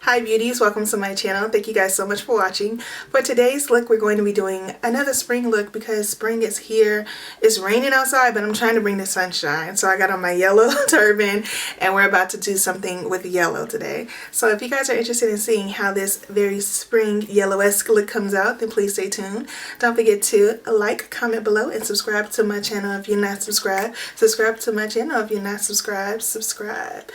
Hi beauties, welcome to my channel. Thank you guys so much for watching. For today's look, we're going to be doing another spring look because spring is here. It's raining outside, but I'm trying to bring the sunshine. So I got on my yellow turban and we're about to do something with yellow today. So if you guys are interested in seeing how this very spring yellow-esque look comes out, then please stay tuned. Don't forget to like, comment below, and subscribe to my channel if you're not subscribed. Subscribe to my channel if you're not subscribed. Subscribe.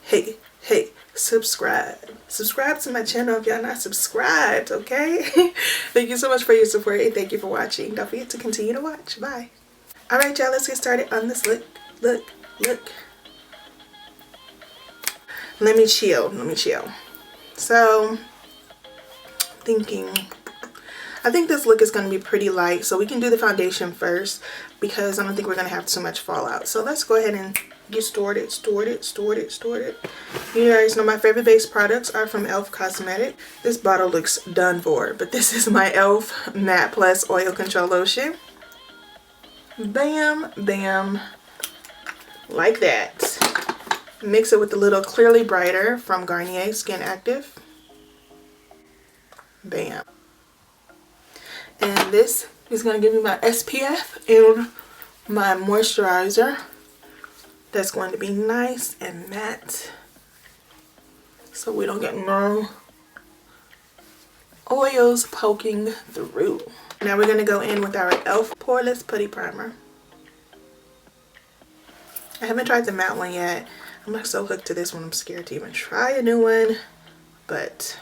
Hey. Subscribe to my channel if y'all not subscribed, okay? Thank you so much for your support and thank you for watching. Don't forget to continue to watch. Bye. Alright y'all, let's get started on this look. Let me chill. So, I think this look is going to be pretty light, so we can do the foundation first because I don't think we're going to have too much fallout. So let's go ahead and get started. You guys know my favorite base products are from e.l.f. Cosmetic. This bottle looks done for, but this is my e.l.f. Matte Plus Oil Control Lotion. Bam, bam, like that. Mix it with a little Clearly Brighter from Garnier Skin Active. Bam. And this is going to give me my SPF and my moisturizer. That's going to be nice and matte so we don't get no oils poking through. Now we're going to go in with our e.l.f. Poreless Putty Primer. I haven't tried the matte one yet. I'm not so hooked to this one. I'm scared to even try a new one. But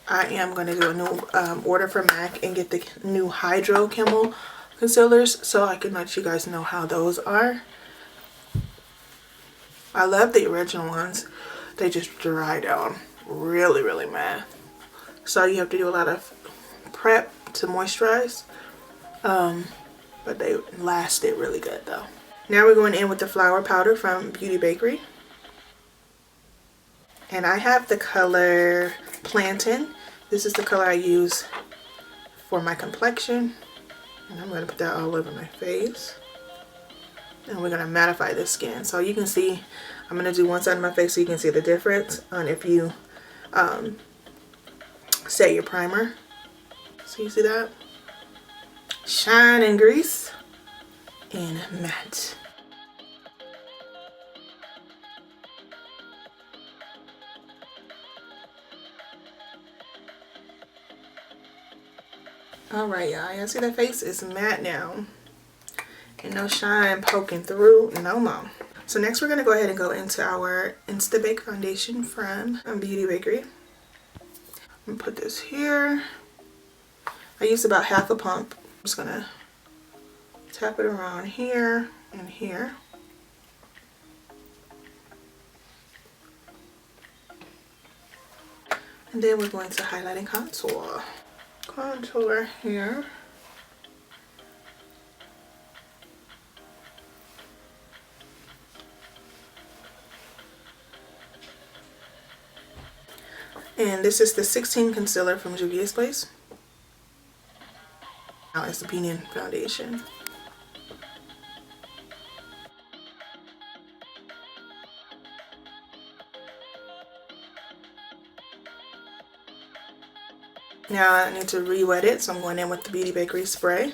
I am going to do a new order from MAC and get the new Hydro Camel concealers so I can let you guys know how those are. I love the original ones. They just dry down really mad. So you have to do a lot of prep to moisturize. But they lasted really good though. Now we're going in with the flower powder from Beauty Bakery. And I have the color Plantain. This is the color I use for my complexion. And I'm going to put that all over my face. And we're going to mattify the skin. So you can see, I'm going to do one side of my face so you can see the difference on if you set your primer. So you see that? Shine and grease and matte. Alright y'all, see that face is matte now. And no shine poking through no more. So next we're going to go ahead and go into our Insta Bake foundation from Beauty Bakery. I'm going to put this here. I used about half a pump. I'm just going to tap it around here and here. And then we're going to highlight and contour. Contour here. And this is the 16 concealer from Juvia's Place. Now it's the Pinion foundation. Now I need to re-wet it, so I'm going in with the Beauty Bakery spray.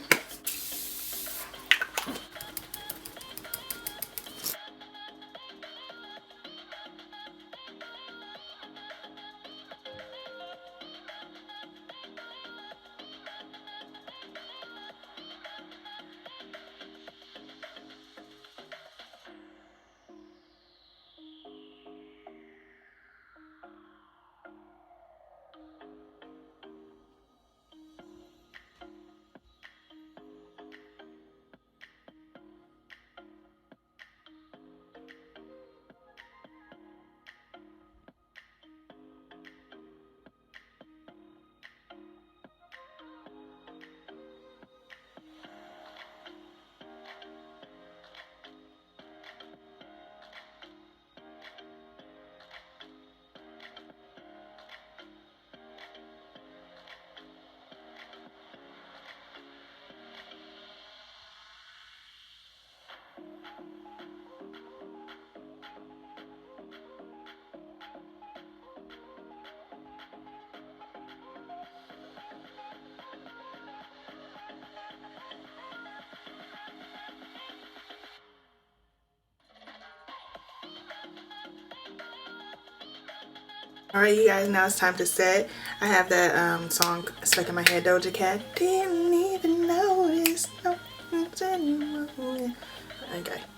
Alright, you guys, now it's time to set. I have that song stuck in my head, Doja Cat. Didn't even notice. Okay.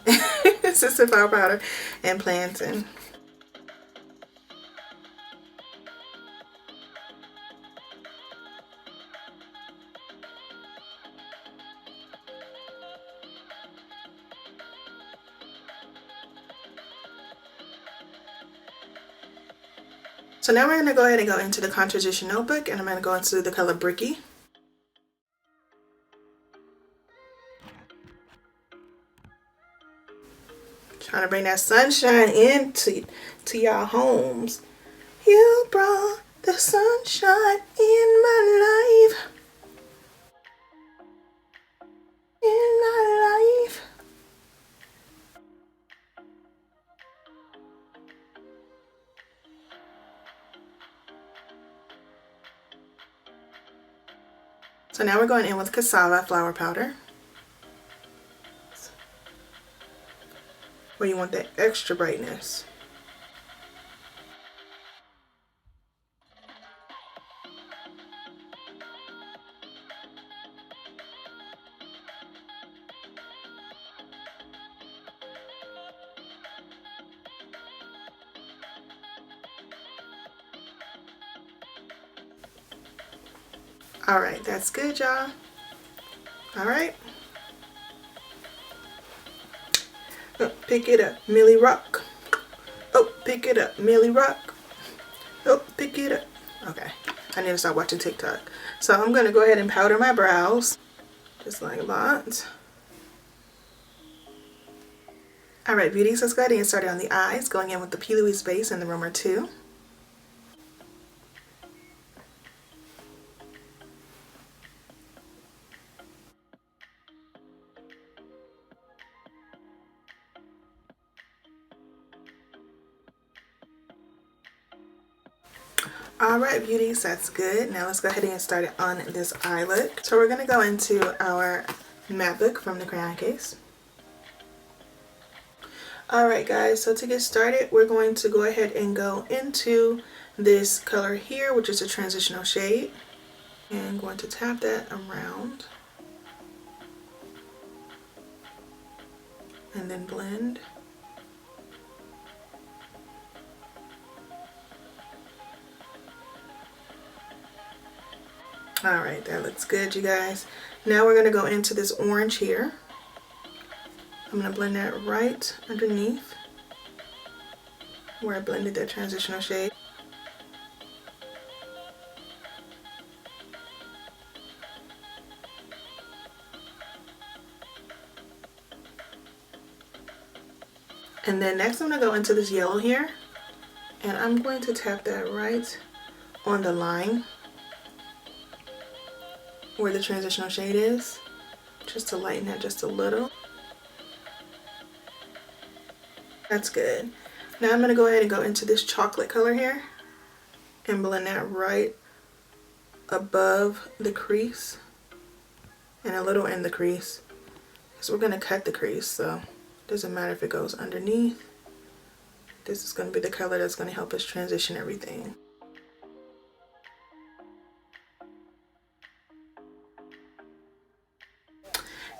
It's just a flower powder and plantain. So now we're going to go ahead and go into the Composition notebook, and I'm going to go into the color Bricky. Trying to bring that sunshine into y'all homes. You brought the sunshine in my life. In my life. So now we're going in with cassava flower powder, where you want that extra brightness. Alright, that's good, y'all. Alright. Oh, pick it up, Millie Rock. Oh, pick it up, Millie Rock. Oh, pick it up. Okay, I need to start watching TikTok. So I'm going to go ahead and powder my brows. Just like that. Alright, beauties, let's go ahead and get started on the eyes. Going in with the P. Louise base and the Roamer 2. Alright, beauties, that's good. Now let's go ahead and get started on this eye look. So we're going to go into our matte book from the crayon case. Alright guys, so to get started, we're going to go ahead and go into this color here, which is a transitional shade. And I'm going to tap that around. And then blend. Alright, that looks good, you guys. Now we're going to go into this orange here. I'm going to blend that right underneath where I blended that transitional shade. And then next I'm going to go into this yellow here, and I'm going to tap that right on the line where the transitional shade is, just to lighten that just a little. That's good. Now I'm going to go ahead and go into this chocolate color here and blend that right above the crease and a little in the crease, because we're going to cut the crease, so it doesn't matter if it goes underneath. This is going to be the color that's going to help us transition everything.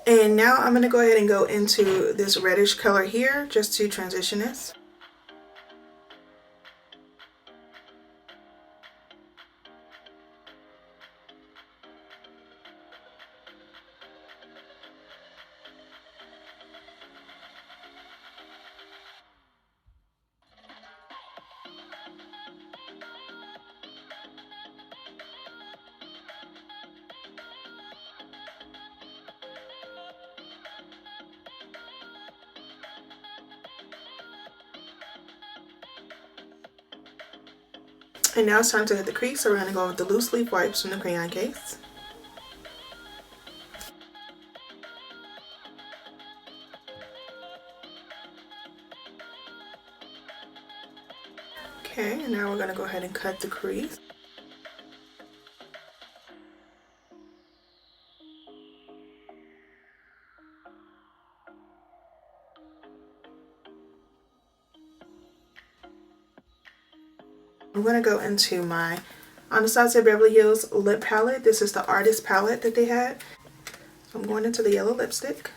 And now I'm going to go ahead and go into this reddish color here just to transition this. And now it's time to hit the crease, so we're going to go with the loose leaf wipes from the crayon case. Okay, and now we're going to go ahead and cut the crease. I'm going to go into my Anastasia Beverly Hills lip palette. This is the artist palette that they had. So I'm going into the yellow lipstick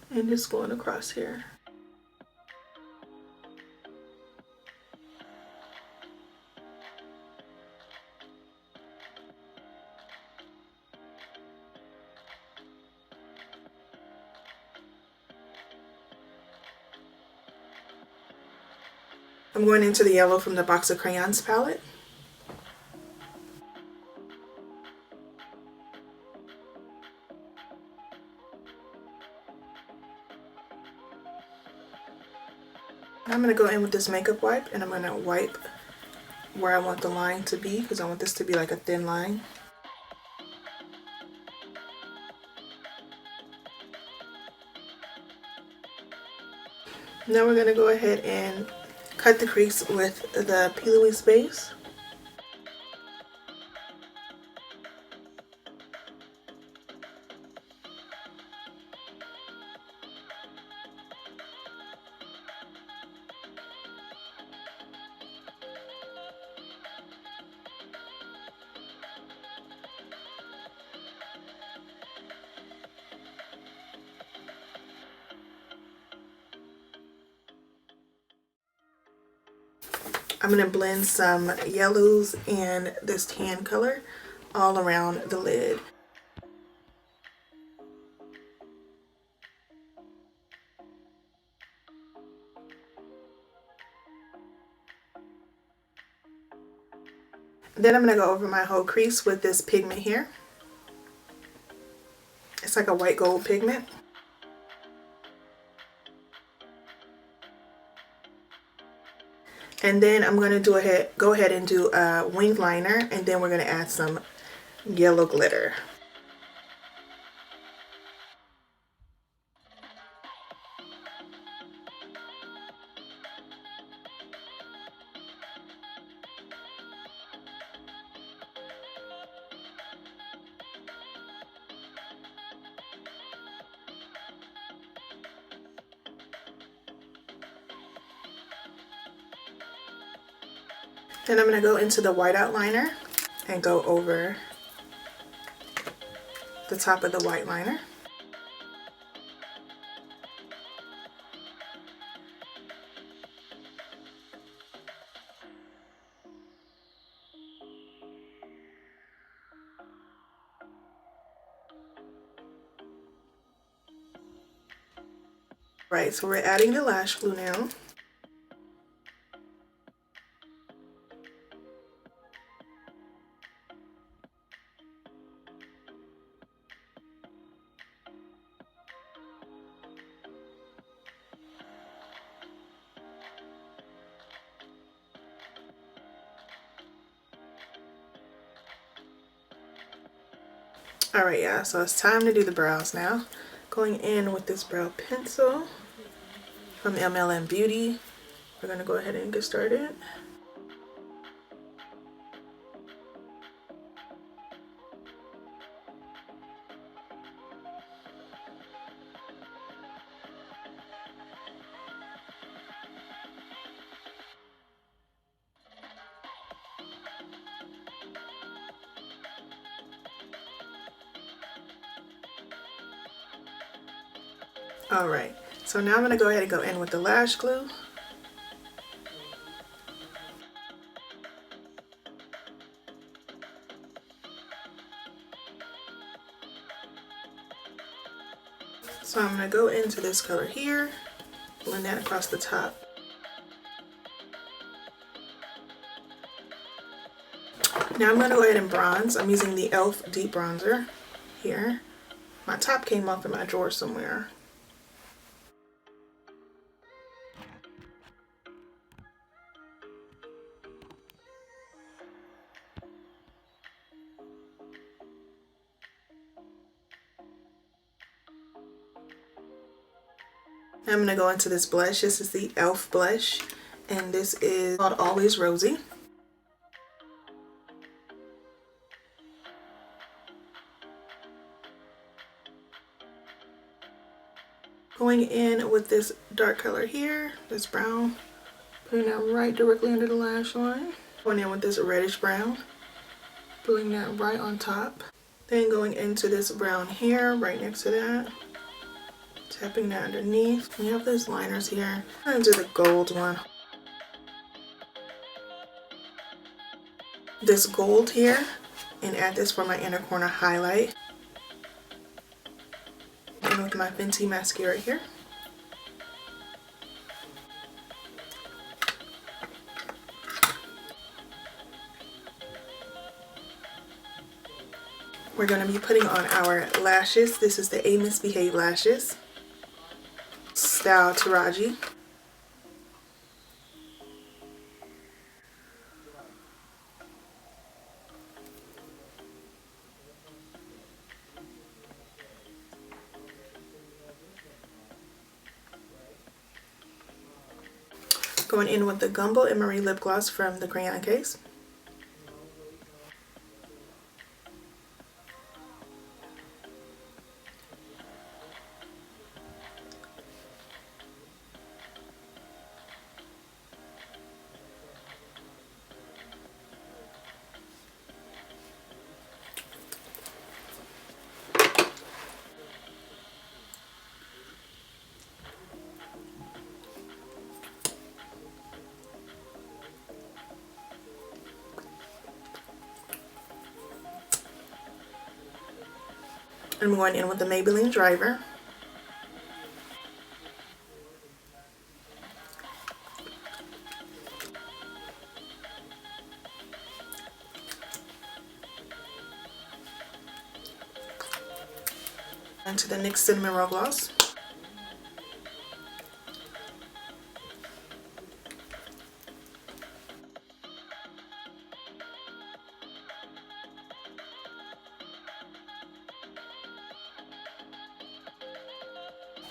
and just going across here. I'm going into the yellow from the Box of Crayons palette. I'm going to go in with this makeup wipe and I'm going to wipe where I want the line to be because I want this to be like a thin line. Now we're going to go ahead and cut the crease with the P. Louise base. I'm going to blend some yellows and this tan color all around the lid. Then I'm going to go over my whole crease with this pigment here. It's like a white gold pigment. And then I'm going to go ahead and do a wing liner, and then we're going to add some yellow glitter. Then I'm going to go into the white outliner and go over the top of the white liner. Right, so we're adding the lash glue now. Alright, yeah, so it's time to do the brows now. Going in with this brow pencil from MLM Beauty. We're going to go ahead and get started. Alright, so now I'm going to go ahead and go in with the lash glue. So I'm going to go into this color here, blend that across the top. Now I'm going to go ahead and bronze. I'm using the e.l.f. Deep Bronzer here. My top came off in my drawer somewhere. I'm going to go into this blush. This is the e.l.f. blush, and this is called Always Rosy. Going in with this dark color here, this brown, Putting that right directly under the lash line. Going in with this reddish brown. Putting that right on top. Then going into this brown here, right next to that. Tapping that underneath. We have those liners here. I'm gonna do the gold one. This gold here, and add this for my inner corner highlight. And with my Fenty mascara here. We're going to be putting on our lashes. This is the A Misbehave lashes. Style Taraji. Going in with the Gumbo and Marie lip gloss from the crayon case. I'm going in with the Maybelline Driver. Into the NYX Cinnamon Roll Gloss.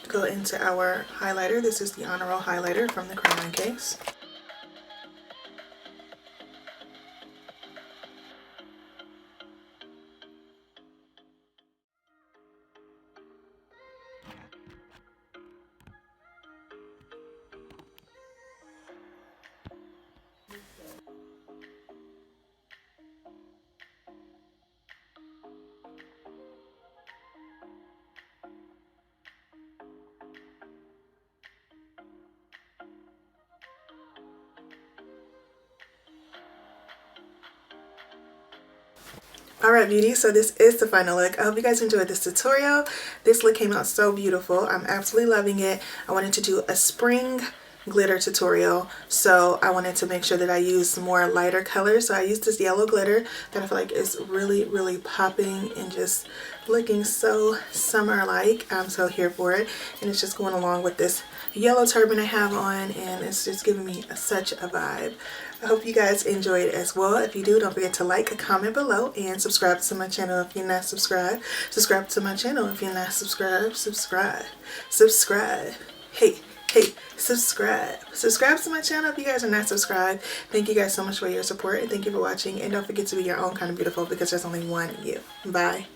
Go into our highlighter. This is the Honor Roll highlighter from the crayon case. Alright beauties, so this is the final look. I hope you guys enjoyed this tutorial. This look came out so beautiful. I'm absolutely loving it. I wanted to do a spring glitter tutorial, so I wanted to make sure that I used more lighter colors. So I used this yellow glitter that I feel like is really popping and just looking so summer-like. I'm so here for it, and it's just going along with this yellow turban I have on, and it's just giving me such a vibe. I hope you guys enjoyed it as well. If you do, don't forget to like, comment below, and subscribe to my channel if you're not subscribed. Subscribe to my channel if you're not subscribed. Subscribe. Hey, subscribe. Subscribe to my channel if you guys are not subscribed. Thank you guys so much for your support, and thank you for watching. And don't forget to be your own kind of beautiful, because there's only one you. Bye.